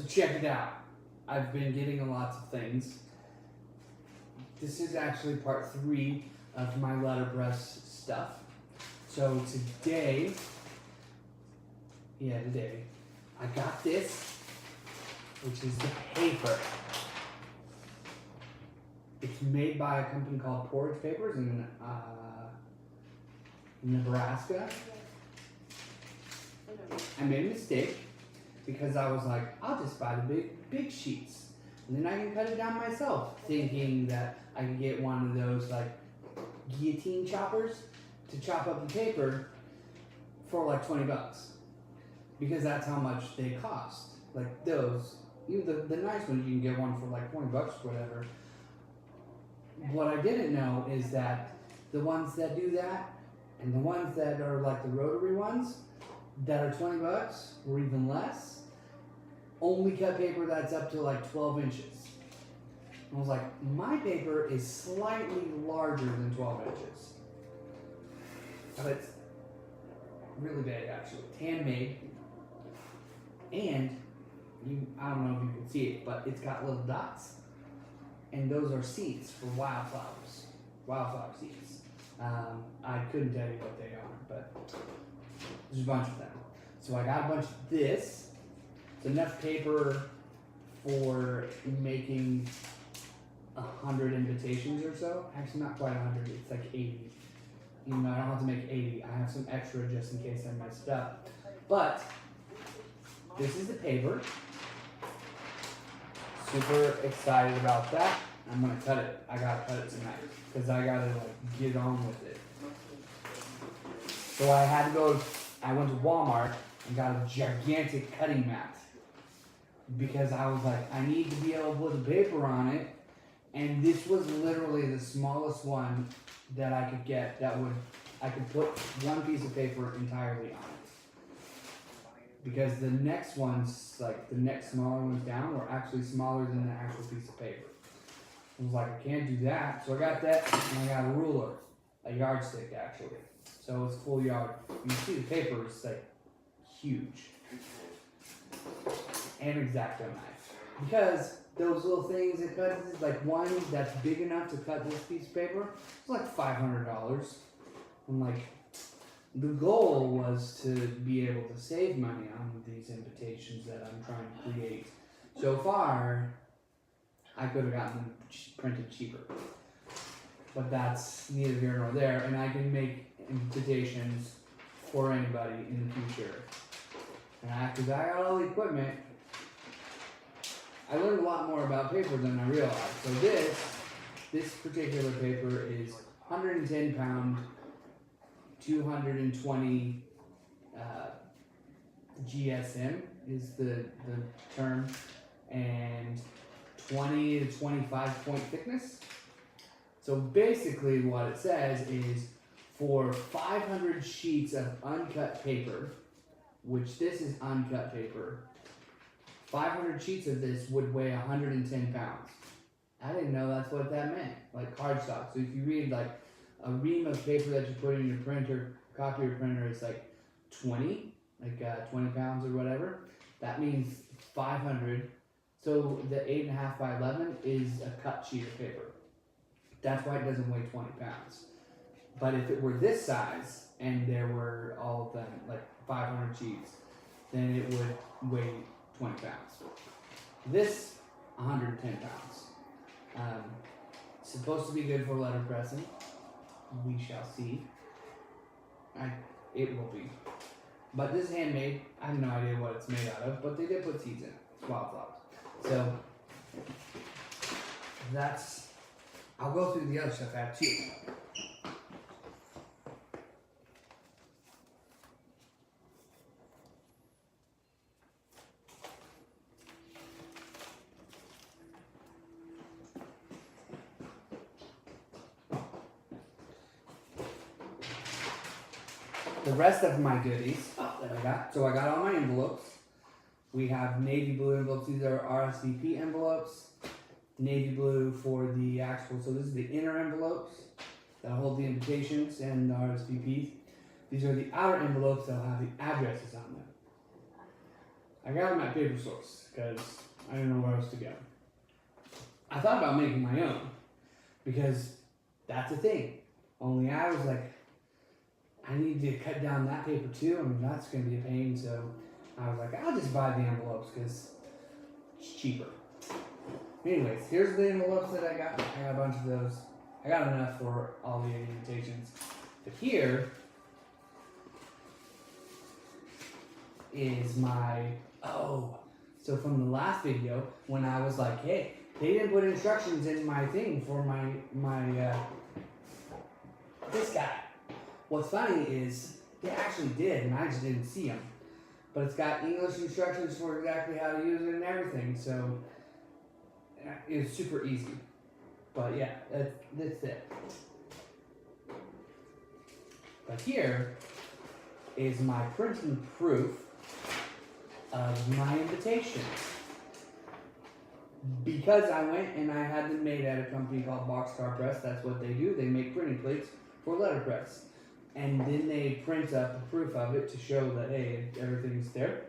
check it out. I've been getting lots of things. This is actually part 3 of my letterpress stuff. So today, I got this, which is the paper. It's made by a company called Porridge Papers in Nebraska. I made a mistake because I was like, I'll just buy the big sheets, and then I can cut it down myself, thinking that I can get one of those like guillotine choppers to chop up the paper for like $20, because that's how much they cost. Like those, even the nice ones, you can get one for like $20 or whatever. What I didn't know is that the ones that do that and the ones that are like the rotary ones that are $20 or even less only cut paper that's up to like 12 inches. I was like, my paper is slightly larger than 12 inches. But it's really big actually. It's handmade. And I don't know if you can see it, but it's got little dots. And those are seeds for wildflowers. Wildflower seeds. I couldn't tell you what they are, but there's a bunch of them. So I got a bunch of this. It's enough paper for making 100 invitations or so. Actually, not quite 100. It's like 80. Even though I don't have to make 80. I have some extra just in case I messed up. But this is the paper. Super excited about that. I'm gonna cut it. I gotta cut it tonight because I gotta like get on with it. So I went to Walmart and got a gigantic cutting mat because I was like, I need to be able to put the paper on it, and this was literally the smallest one that I could get I could put one piece of paper entirely on it. Because the next ones, like the next smaller ones down, were actually smaller than the actual piece of paper. I was like, I can't do that. So I got that, and I got a ruler, a yardstick actually. So it's full yard. You see the paper is like huge. And X-Acto knife. Because those little things it cuts, like one that's big enough to cut this piece of paper, it's like $500. I'm like, the goal was to be able to save money on these invitations that I'm trying to create. So far, I could have gotten them printed cheaper. But that's neither here nor there, and I can make invitations for anybody in the future. And because I got all the equipment, I learned a lot more about paper than I realized. So this particular paper is 110 pound, 220 GSM is the term, and 20 to 25 point thickness. So basically what it says is for 500 sheets of uncut paper, which this is uncut paper, 500 sheets of this would weigh 110 pounds. I didn't know that's what that meant, like cardstock. So if you read like a ream of paper that you put in your printer, copier printer, is like 20 pounds or whatever. That means 500. So the 8.5 by 11 is a cut sheet of paper. That's why it doesn't weigh 20 pounds. But if it were this size and there were all of them, like 500 sheets, then it would weigh 20 pounds. This, 110 pounds. Supposed to be good for letterpressing. We shall see. It will be. But this is handmade. I have no idea what it's made out of, but they did put seeds in it. It's wildflowers. So, I'll go through the other stuff I have too. The rest of my goodies that I got. So I got all my envelopes. We have navy blue envelopes. These are RSVP envelopes. Navy blue for the actual, so this is the inner envelopes that hold the invitations and the RSVPs. These are the outer envelopes that will have the addresses on them. I got them at Paper Source because I didn't know where else to go. I thought about making my own because that's a thing. Only I was like, I need to cut down that paper too, and that's going to be a pain. So I was like, I'll just buy the envelopes because it's cheaper. Anyways, here's the envelopes that I got. I got a bunch of those. I got enough for all the invitations. But here is my, so from the last video, when I was like, hey, they didn't put instructions in my thing for my this guy. What's funny is they actually did, and I just didn't see them. But it's got English instructions for exactly how to use it and everything, so it's super easy. But yeah, that's it. But here is my print and proof of my invitations. Because I went and I had them made at a company called Boxcar Press. That's what they do. They make printing plates for letterpress. And then they print up a proof of it to show that, hey, everything's there.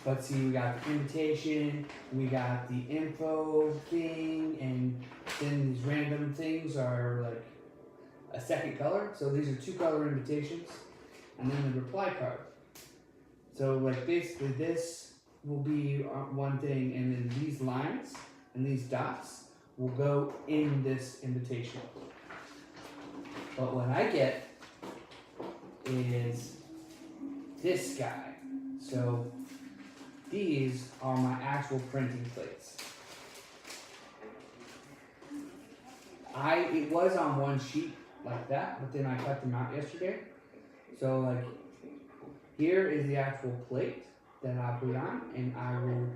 But see, we got the invitation, we got the info thing, and then these random things are like a second color. So these are 2 color invitations, and then the reply card. So like basically this will be one thing, and then these lines and these dots will go in this invitation. But what I get is this guy. So these are my actual printing plates. It was on one sheet like that, but then I cut them out yesterday. So like here is the actual plate that I put on, and I will,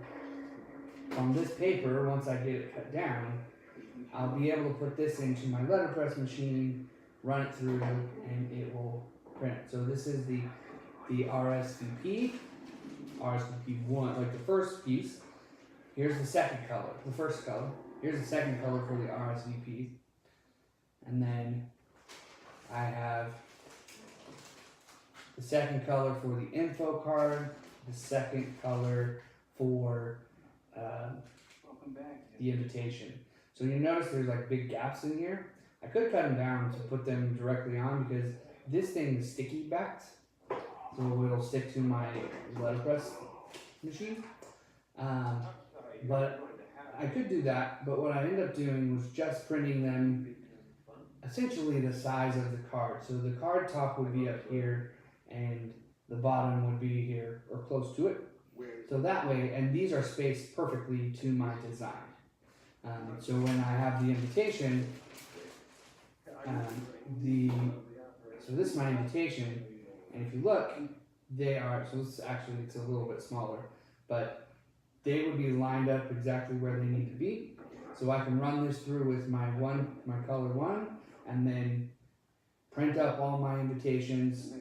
on this paper, once I get it cut down, I'll be able to put this into my letterpress machine, run it through, and it will print. So this is the RSVP 1, like the first piece. Here's the second color, the first color. Here's the second color for the RSVP. And then I have the second color for the info card, the second color for the invitation. So you notice there's like big gaps in here. I could cut them down to put them directly on because this thing is sticky backed, so it'll stick to my letterpress machine. But I could do that, but what I ended up doing was just printing them essentially the size of the card. So the card top would be up here and the bottom would be here or close to it. So that way, and these are spaced perfectly to my design. So when I have the invitation, so this is my invitation, and if you look, they are, so this actually, it's a little bit smaller, but they would be lined up exactly where they need to be. So I can run this through with my color 1, and then print up all my invitations,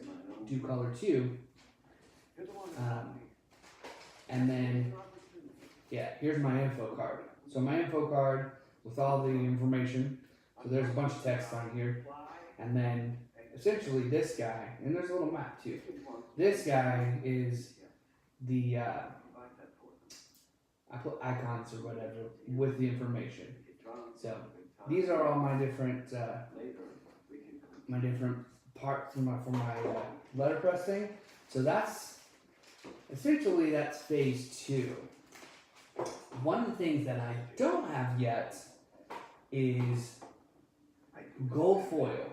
do color 2, and then, yeah, here's my info card. So my info card with all the information, so there's a bunch of text on here, and then essentially this guy, and there's a little map too. This guy is the, I put icons or whatever with the information. So these are all my different parts for my letterpress thing. So that's essentially that's phase 2. One of the things that I don't have yet is gold foil.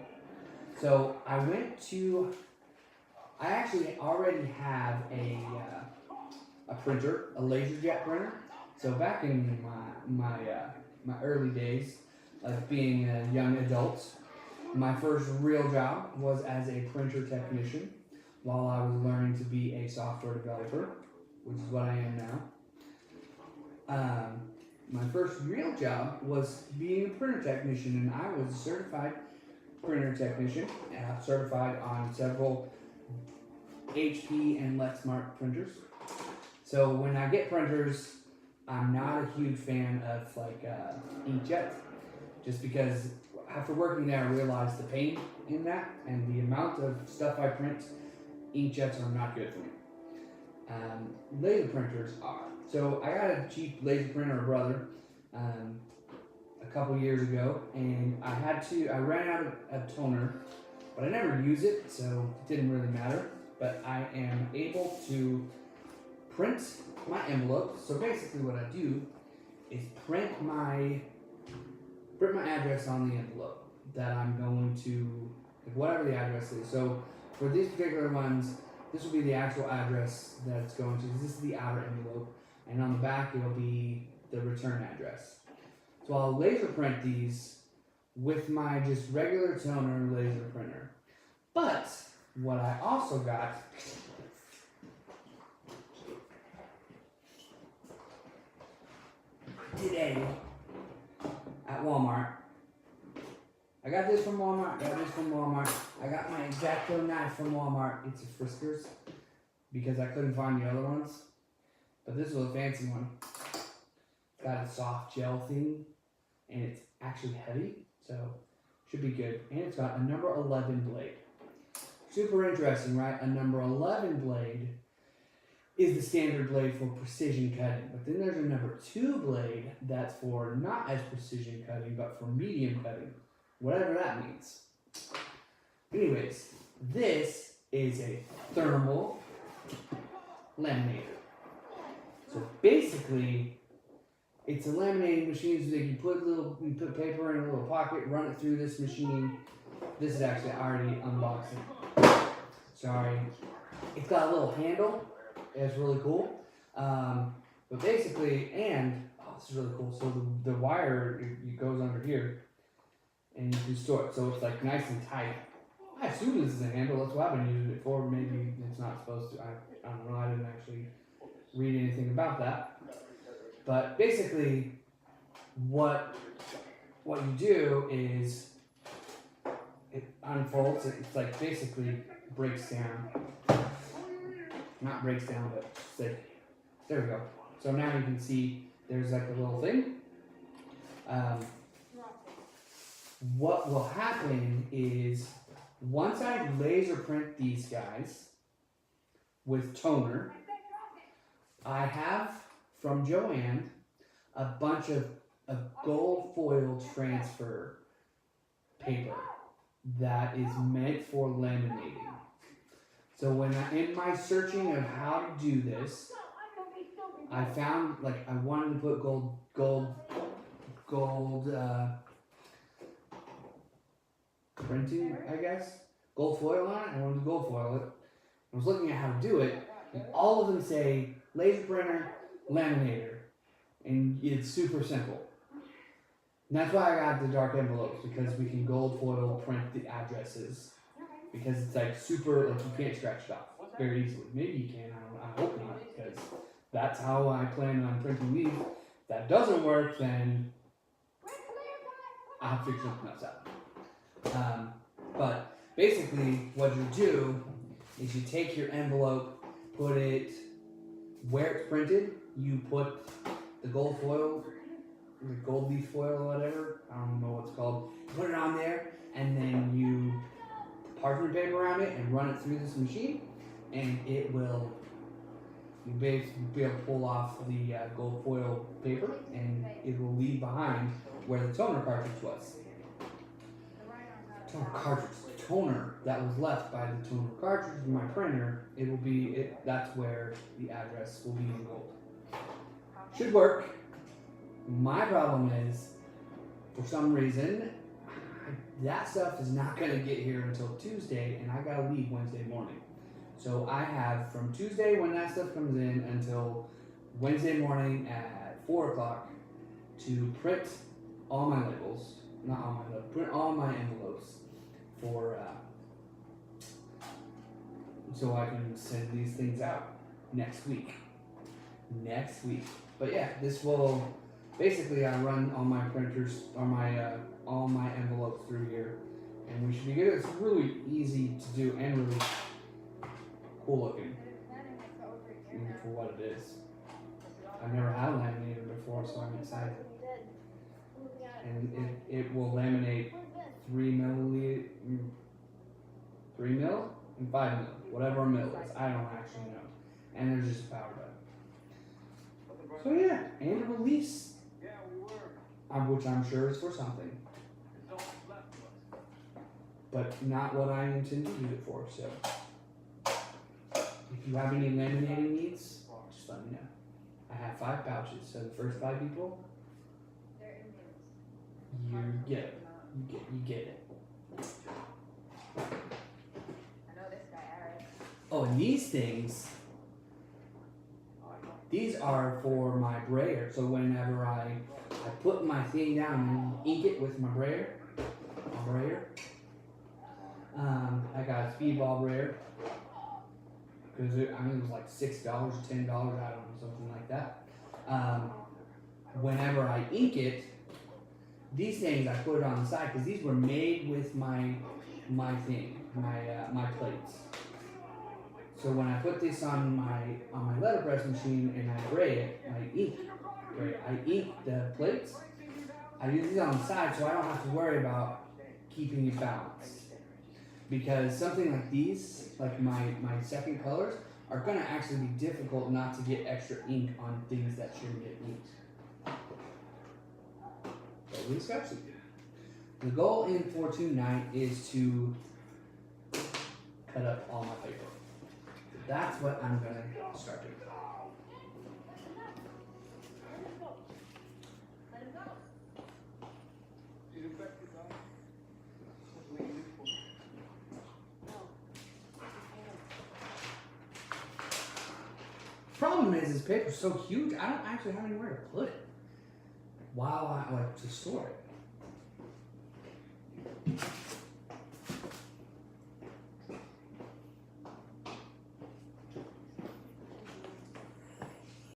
So I actually already have a printer, a LaserJet printer. So back in my early days of being a young adult, my first real job was as a printer technician while I was learning to be a software developer, which is what I am now. My first real job was being a printer technician, and I was a certified printer technician, certified on several HP and Lexmark printers. So when I get printers, I'm not a huge fan of like inkjet, just because after working there I realized the pain in that and the amount of stuff I print, inkjets are not good for me. laser printers are. So I got a cheap laser printer, brother, a couple years ago, and I ran out of toner, but I never use it, so it didn't really matter. But I am able to print my envelopes. So basically what I do is print my address on the envelope that I'm going to, like whatever the address is. So for these particular ones, this will be the actual address that it's going to. This is the outer envelope, and on the back it'll be the return address. So I'll laser print these with my just regular toner laser printer. But what I also got today at Walmart. I got this from Walmart. I got my X-Acto knife from Walmart. It's a Friskers because I couldn't find the other ones. But this was a fancy one. It's got a soft gel thing, and it's actually heavy, so should be good. And it's got a number 11 blade. Super interesting, right? A number 11 blade is the standard blade for precision cutting. But then there's a number 2 blade that's for not as precision cutting, but for medium cutting. Whatever that means. Anyways, this is a thermal laminator. So basically, it's a laminating machine so that you put paper in a little pocket, run it through this machine. This is actually already unboxing. Sorry. It's got a little handle. It's really cool. But basically, this is really cool. So the wire, it goes under here, and you can store it. So it's like nice and tight. I assume this is a handle. That's what I've been using it for. Maybe it's not supposed to. I don't know. I didn't actually read anything about that. But basically, what you do is it unfolds. It's like basically breaks down. Not breaks down, but it's like, there we go. So now you can see there's like a little thing. What will happen is once I laser print these guys with toner, I have from Joanne a bunch of gold foil transfer paper that is meant for laminating. So in my searching of how to do this, I found like I wanted to put gold printing, I guess, gold foil on it. I wanted to gold foil it. I was looking at how to do it, and all of them say laser printer, laminator, and it's super simple. And that's why I got the dark envelopes, because we can gold foil print the addresses. Because it's like super, like you can't scratch it off very easily. Maybe you can, I hope not, because that's how I plan on printing these. If that doesn't work, then I'll have to figure something else out. But basically, what you do is you take your envelope, put it where it's printed, you put the gold foil, the gold leaf foil or whatever, I don't know what it's called, put it on there, and then you parchment paper around it and run it through this machine, and it will, you'll be able to pull off the gold foil paper, and it will leave behind where the toner cartridge was. Toner that was left by the toner cartridge in my printer, that's where the address will be in gold. Should work. My problem is, for some reason, that stuff is not going to get here until Tuesday, and I got to leave Wednesday morning. So I have from Tuesday when that stuff comes in until Wednesday morning at 4 o'clock to print all my labels, not all my labels, print all my envelopes for, so I can send these things out next week. But yeah, this will, basically I run all my printers, or all my envelopes through here, and we should be good. It's really easy to do and really cool looking, even for what it is. I've never had a laminator before, so I'm excited. And it will laminate 3 mil and 5 mil, whatever a mil is. I don't actually know. and there's just a power button. So yeah, and a release, which I'm sure is for something, but not what I intend to use it for. So if you have any laminating needs, just let me know. I have 5 pouches, so the first 5 people, you get it. You get it. I know this guy, Eric. Oh, and these things, these are for my brayer. So whenever I put my thing down and ink it with my brayer, I got a speedball brayer because it was like $6 or $10, I don't know, something like that. Whenever I ink it, these things I put it on the side because these were made with my plates. So when I put this on my letterpress machine and I bray it, I ink the plates. I use these on the side so I don't have to worry about keeping it balanced. Because something like these, like my second colors, are gonna actually be difficult not to get extra ink on things that shouldn't get inked. But we got some. The goal in 429 is to cut up all my paper. That's what I'm gonna start doing. Problem is paper's so huge, I don't actually have anywhere to put it while I to store it.